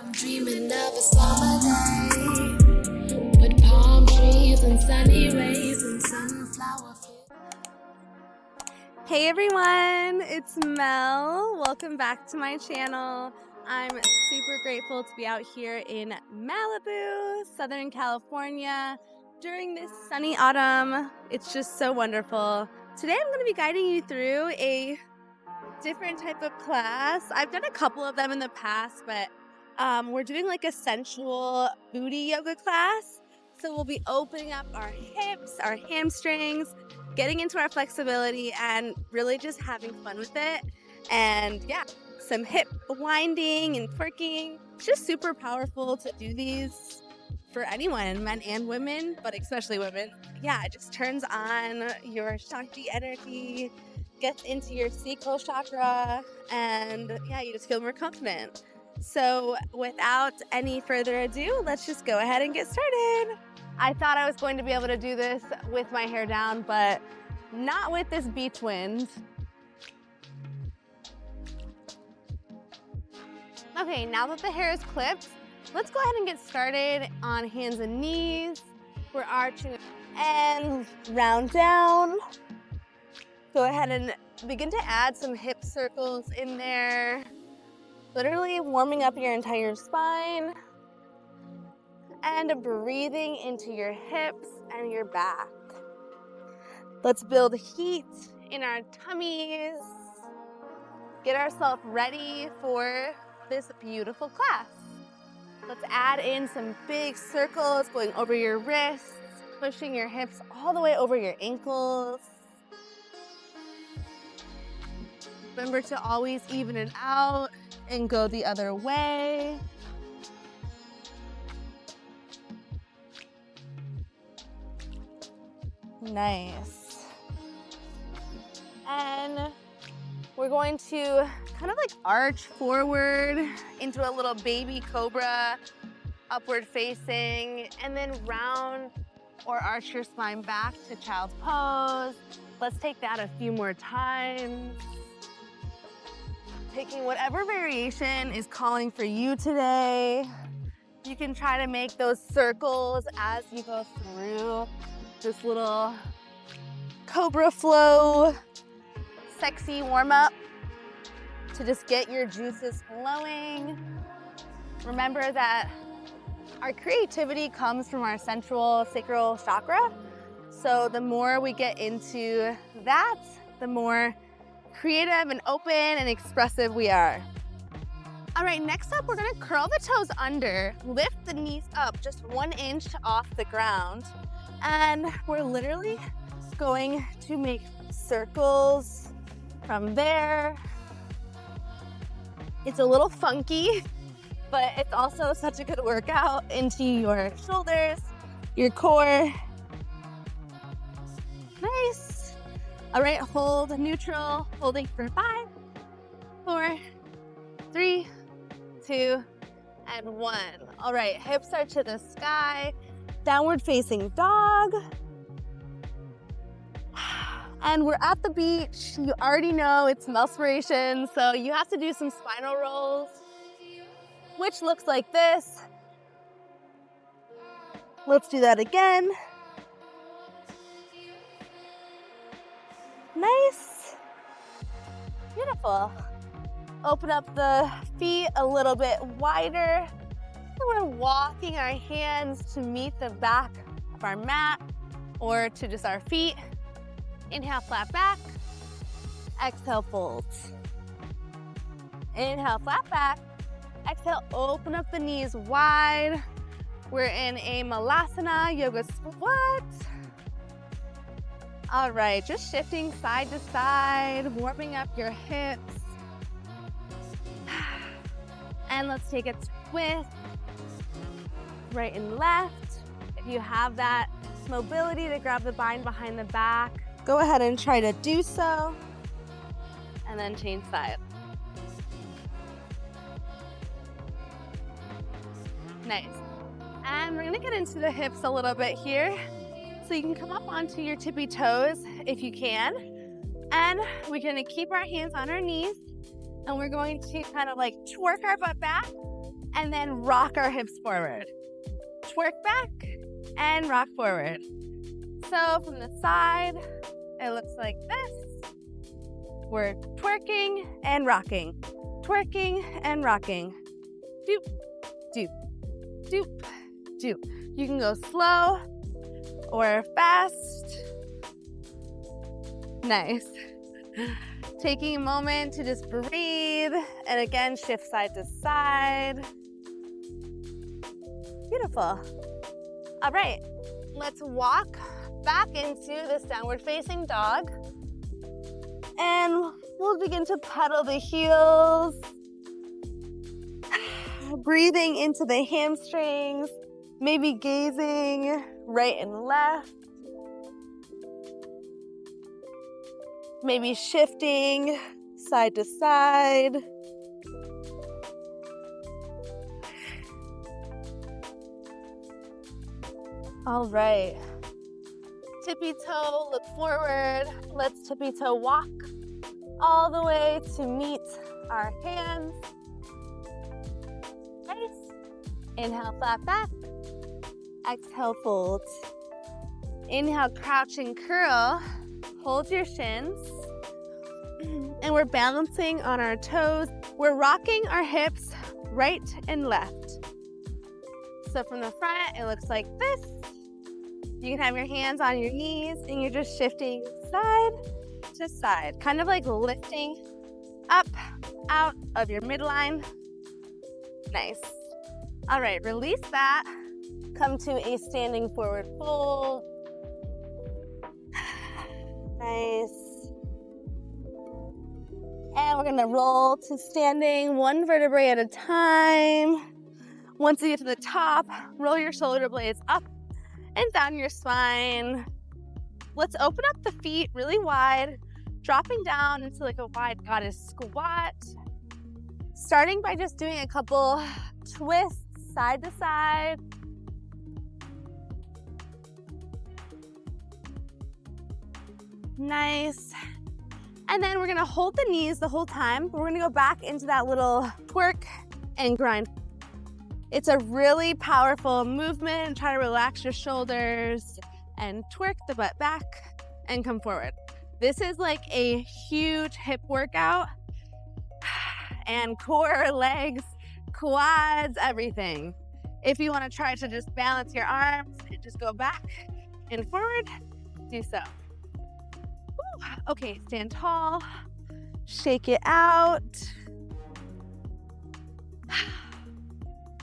I'm dreaming of a summer day with palm trees and sunny rays and sunflower fields. Hey everyone, it's Mel. Welcome back to my channel. I'm super grateful to be out here in Malibu, Southern California during this sunny autumn. It's just so wonderful. Today I'm going to be guiding you through a different type of class. I've done a couple of them in the past, but we're doing like a sensual booty yoga class. So we'll be opening up our hips, our hamstrings, getting into our flexibility and really just having fun with it. And yeah, some hip winding and twerking. It's just super powerful to do these for anyone, men and women, but especially women. Yeah, it just turns on your Shakti energy, gets into your sacral chakra, and yeah, you just feel more confident. So without any further ado, let's just go ahead and get started. I thought I was going to be able to do this with my hair down, but not with this beach wind. Okay, now that the hair is clipped, let's go ahead and get started on hands and knees. We're arching and round down. Go ahead and begin to add some hip circles in there. Literally warming up your entire spine and breathing into your hips and your back. Let's build heat in our tummies. Get ourselves ready for this beautiful class. Let's add in some big circles going over your wrists, pushing your hips all the way over your ankles. Remember to always even it out and go the other way. Nice. And we're going to kind of like arch forward into a little baby cobra, upward facing, and then round or arch your spine back to child's pose. Let's take that a few more times. Taking whatever variation is calling for you today. You can try to make those circles as you go through this little cobra flow, sexy warm up to just get your juices flowing. Remember that our creativity comes from our sensual sacral chakra. So the more we get into that, the more creative and open and expressive we are. All right, next up, we're gonna curl the toes under, lift the knees up just 1 inch off the ground, and we're literally going to make circles from there. It's a little funky, but it's also such a good workout into your shoulders, your core. Nice. All right, hold neutral, holding for 5, 4, 3, 2, and 1. All right, hips are to the sky, downward facing dog. And we're at the beach. You already know it's Melspiration, so you have to do some spinal rolls, which looks like this. Let's do that again. Nice. Beautiful. Open up the feet a little bit wider. And we're walking our hands to meet the back of our mat or to just our feet. Inhale, flat back. Exhale, fold. Inhale, flat back. Exhale, open up the knees wide. We're in a Malasana yoga squat. All right, just shifting side to side, warming up your hips. And let's take a twist, right and left. If you have that mobility to grab the bind behind the back, go ahead and try to do so. And then change side. Nice. And we're gonna get into the hips a little bit here. So you can come up onto your tippy toes if you can. And we're gonna keep our hands on our knees and we're going to kind of like twerk our butt back and then rock our hips forward. Twerk back and rock forward. So from the side, it looks like this. We're twerking and rocking. Twerking and rocking. Doop, doop, doop, doop. You can go slow or fast. Nice. Taking a moment to just breathe and again shift side to side. Beautiful. All right, let's walk back into this downward facing dog. And we'll begin to pedal the heels. Breathing into the hamstrings, maybe gazing right and left. Maybe shifting side to side. All right. Tippy toe, look forward. Let's tippy toe walk all the way to meet our hands. Nice. Inhale, flat back. Exhale, fold. Inhale, crouch and curl. Hold your shins. And we're balancing on our toes. We're rocking our hips right and left. So from the front, it looks like this. You can have your hands on your knees and you're just shifting side to side, kind of like lifting up, out of your midline. Nice. All right, release that. Come to a standing forward fold. Nice. And we're gonna roll to standing one vertebrae at a time. Once you get to the top, roll your shoulder blades up and down your spine. Let's open up the feet really wide, dropping down into like a wide goddess squat. Starting by just doing a couple twists side to side. Nice. And then we're gonna hold the knees the whole time. We're gonna go back into that little twerk and grind. It's a really powerful movement. Try to relax your shoulders and twerk the butt back and come forward. This is like a huge hip workout and core, legs, quads, everything. If you wanna try to just balance your arms and just go back and forward, do so. Woo. Okay, stand tall, shake it out.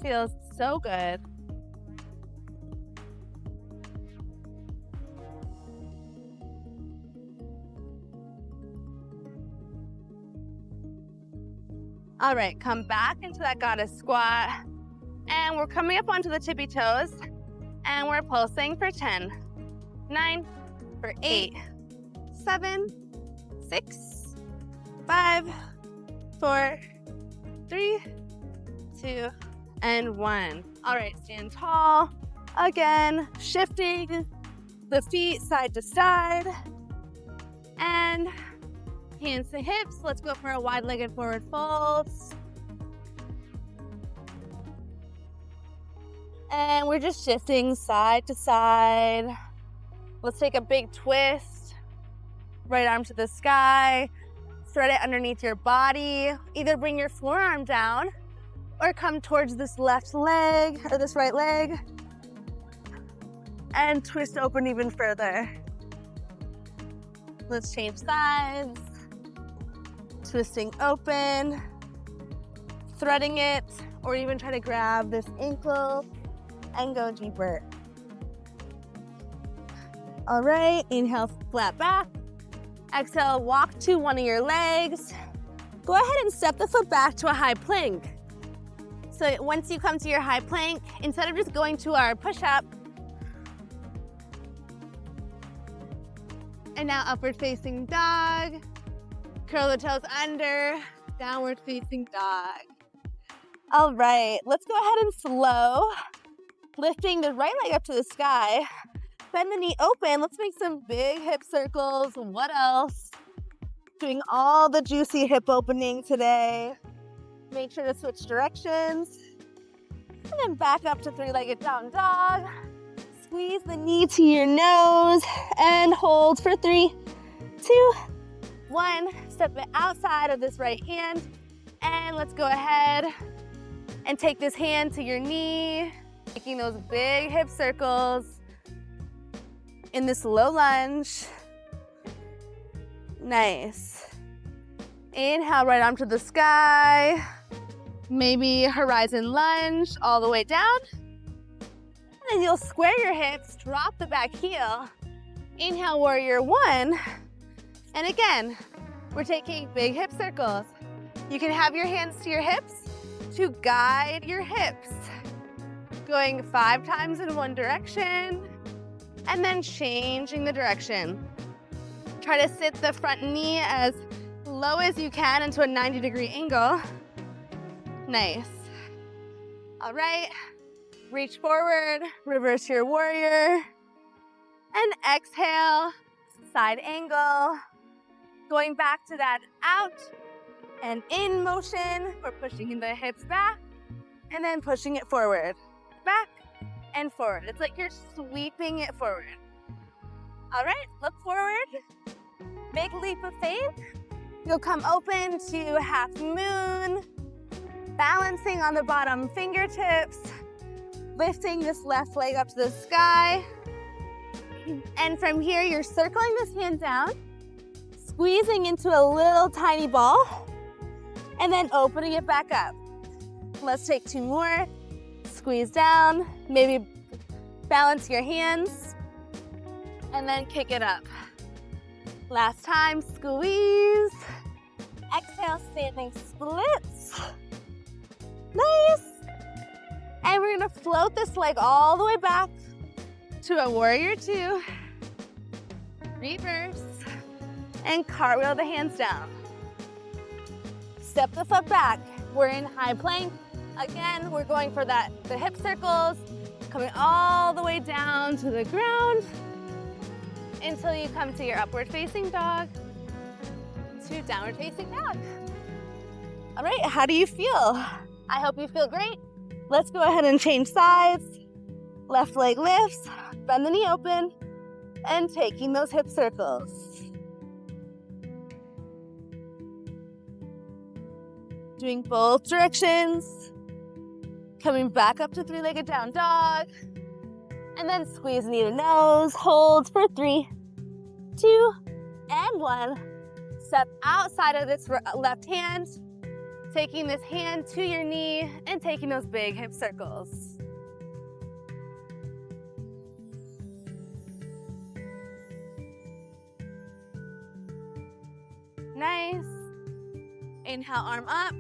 Feels so good. All right, come back into that goddess squat. And we're coming up onto the tippy toes. And we're pulsing for 10, 9, for 8, 7, 6, 5, 4, 3, 2, and 1. All right, stand tall. Again, shifting the feet side to side. And hands to hips. Let's go for a wide-legged forward fold. And we're just shifting side to side. Let's take a big twist. Right arm to the sky. Thread it underneath your body. Either bring your forearm down or come towards this left leg or this right leg and twist open even further. Let's change sides. Twisting open, threading it, or even try to grab this ankle and go deeper. All right, inhale, flat back. Exhale, walk to one of your legs. Go ahead and step the foot back to a high plank. So once you come to your high plank, instead of just going to our push-up, and now upward facing dog, curl the toes under, downward facing dog. All right, let's go ahead and slow, lifting the right leg up to the sky, bend the knee open. Let's make some big hip circles. What else? Doing all the juicy hip opening today. Make sure to switch directions. then back up to three-legged down dog. Squeeze the knee to your nose and hold for 3, 2, 1. Step it outside of this right hand. And let's go ahead and take this hand to your knee, making those big hip circles in this low lunge. Nice. Inhale right arm to the sky. Maybe horizon lunge all the way down. And then you'll square your hips, drop the back heel. Inhale, warrior 1. And again, we're taking big hip circles. You can have your hands to your hips to guide your hips. Going 5 times in one direction and then changing the direction. Try to sit the front knee as low as you can into a 90-degree angle. Nice. All right, reach forward, reverse your warrior, and exhale, side angle. Going back to that out and in motion. We're pushing the hips back and then pushing it forward. Back and forward. It's like you're sweeping it forward. All right, look forward. Big leap of faith. You'll come open to half moon, balancing on the bottom fingertips, lifting this left leg up to the sky. And from here, you're circling this hand down, squeezing into a little tiny ball, and then opening it back up. Let's take 2 more. Squeeze down, maybe balance your hands, and then kick it up. Last time, squeeze. Exhale, standing splits. Nice. And we're gonna float this leg all the way back to a warrior 2. Reverse. And cartwheel the hands down. Step the foot back. We're in high plank. Again, we're going for the hip circles, coming all the way down to the ground until you come to your upward facing dog to downward facing dog. All right, how do you feel? I hope you feel great. Let's go ahead and change sides. Left leg lifts, bend the knee open, and taking those hip circles. Doing both directions. Coming back up to three-legged down dog. And then squeeze knee to nose. Hold for 3, 2, and 1. Step outside of this left hand. Taking this hand to your knee and taking those big hip circles. Nice. Inhale, arm up.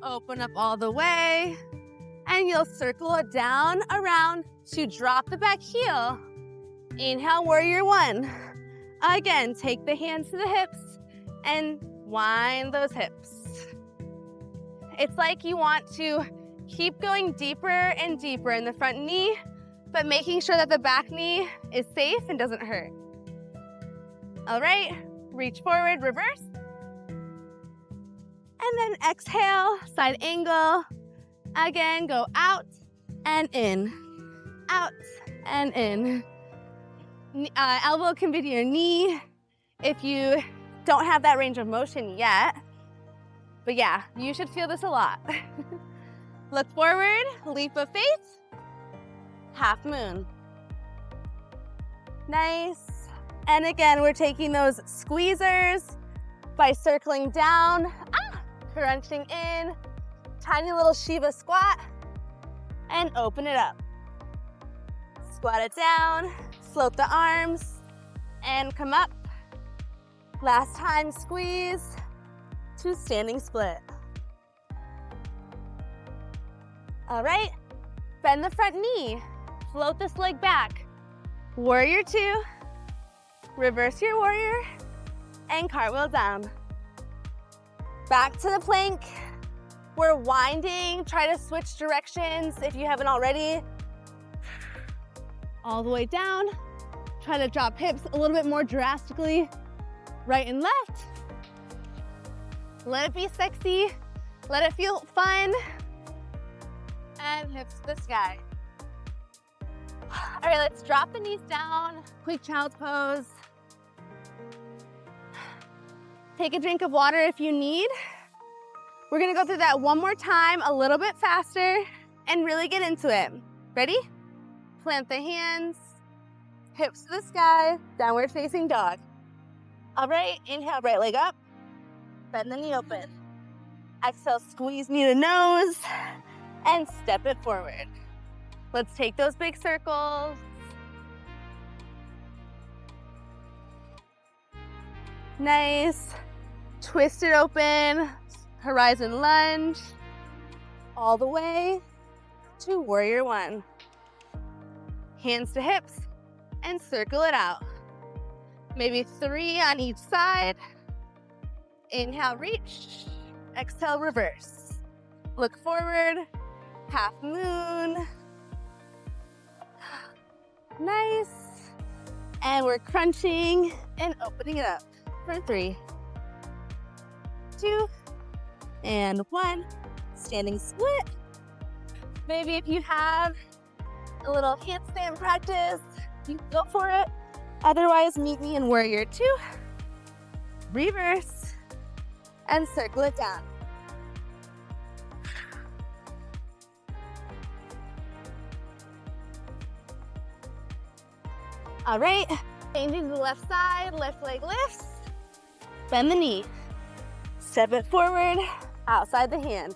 Open up all the way. And you'll circle it down, around to drop the back heel. Inhale, warrior 1. Again, take the hands to the hips and wind those hips. It's like you want to keep going deeper and deeper in the front knee, but making sure that the back knee is safe and doesn't hurt. All right, reach forward, reverse. And then exhale, side angle. Again, go out and in, out and in. Elbow can be to your knee if you don't have that range of motion yet. But yeah, you should feel this a lot. Look forward, leap of faith, half moon. Nice. And again, we're taking those squeezers by circling down, crunching in, tiny little Shiva squat, and open it up. Squat it down, float the arms, and come up. Last time, squeeze to standing split. All right, bend the front knee, float this leg back. Warrior 2, reverse your warrior, and cartwheel down. Back to the plank. We're winding, try to switch directions if you haven't already. All the way down. Try to drop hips a little bit more drastically, right and left. Let it be sexy, let it feel fun. And and hips to the sky. All right, let's drop the knees down. Quick child's pose. Take a drink of water if you need. We're gonna go through that one more time, a little bit faster, and really get into it. Ready? Plant the hands, hips to the sky, downward facing dog. All right, inhale, right leg up, bend the knee open. Exhale, squeeze knee to nose, and step it forward. Let's take those big circles. Nice. Twist it open, horizon lunge, all the way to warrior one. Hands to hips and circle it out. Maybe 3 on each side. Inhale, reach. Exhale, reverse. Look forward, half moon. Nice. And we're crunching and opening it up for 3, 2, and 1. Standing split. Maybe if you have a little handstand practice, you go for it. Otherwise, meet me in warrior 2. Reverse and circle it down. All right, changing to the left side, left leg lifts. Bend the knee. Step it forward, outside the hand.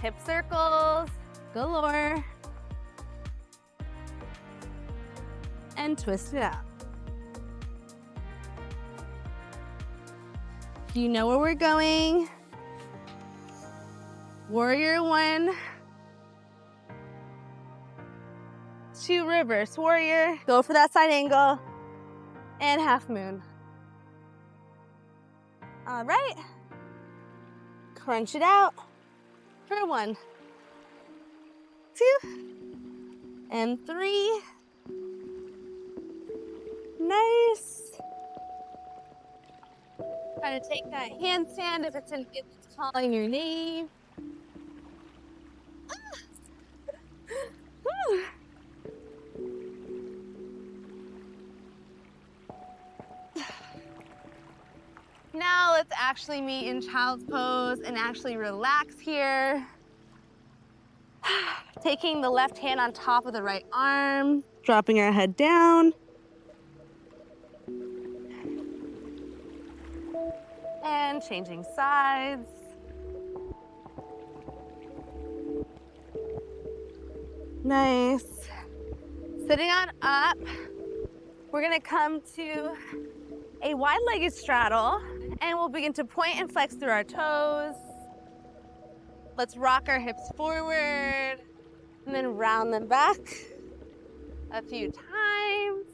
Hip circles galore. And twist it out. You know where we're going. Warrior 1 to reverse warrior. Go for that side angle and half moon. All right. Crunch it out for 1, 2, and 3. Nice. Try to take that handstand if it's calling your name. Now let's actually meet in child's pose and actually relax here. Taking the left hand on top of the right arm, dropping our head down. And changing sides. Nice. Sitting on up, we're gonna come to a wide-legged straddle, and we'll begin to point and flex through our toes. Let's rock our hips forward, and then round them back a few times.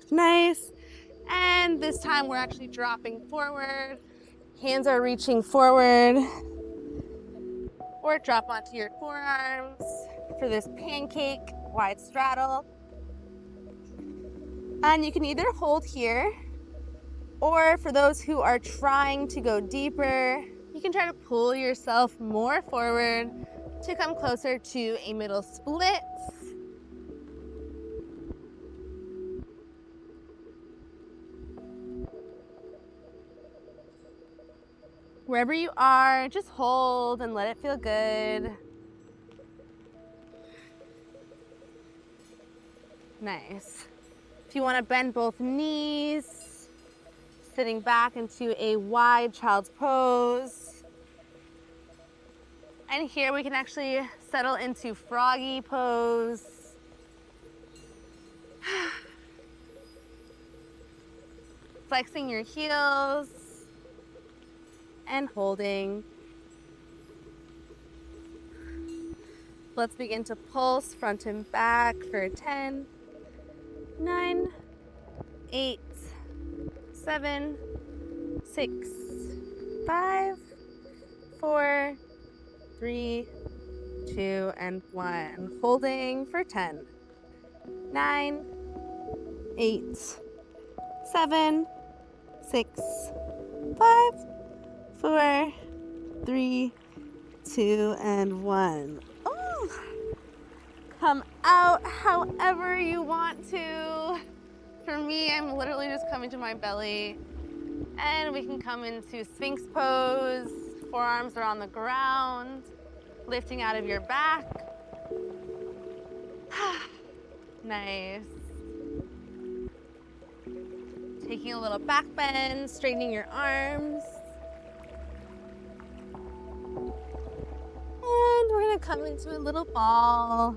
Nice. And this time we're actually dropping forward. Hands are reaching forward. Or drop onto your forearms for this pancake wide straddle. And you can either hold here, or for those who are trying to go deeper, you can try to pull yourself more forward to come closer to a middle split. Wherever you are, just hold and let it feel good. Nice. If you want to bend both knees, sitting back into a wide child's pose. And here we can actually settle into froggy pose. Flexing your heels. And holding. Let's begin to pulse front and back for 10, 9, 8, 7, 6, 5, 4, 3, 2, and 1. Holding for 10, 9, 8, 7, 6, 5, 4, 3, 2, and 1. Oh, come out however you want to. For me, I'm literally just coming to my belly, and we can come into Sphinx pose. Forearms are on the ground, lifting out of your back. Nice. Taking a little back bend, straightening your arms. And we're gonna come into a little ball.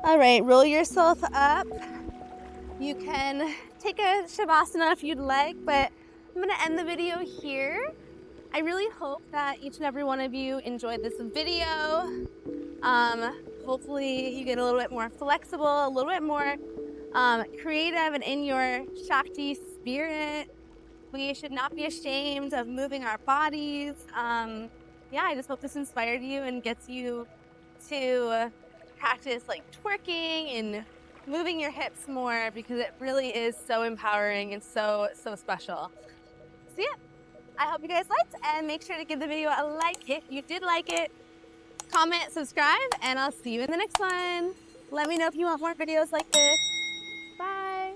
All right, roll yourself up. You can take a Shavasana if you'd like, but I'm gonna end the video here. I really hope that each and every one of you enjoyed this video. Hopefully you get a little bit more flexible, a little bit more creative and in your Shakti spirit. We should not be ashamed of moving our bodies. Yeah, I just hope this inspired you and gets you to practice like twerking and moving your hips more, because it really is so empowering and so special. So yeah, I hope you guys liked, and make sure to give the video a like if you did like it. Comment, subscribe, and I'll see you in the next one. Let me know if you want more videos like this. Bye.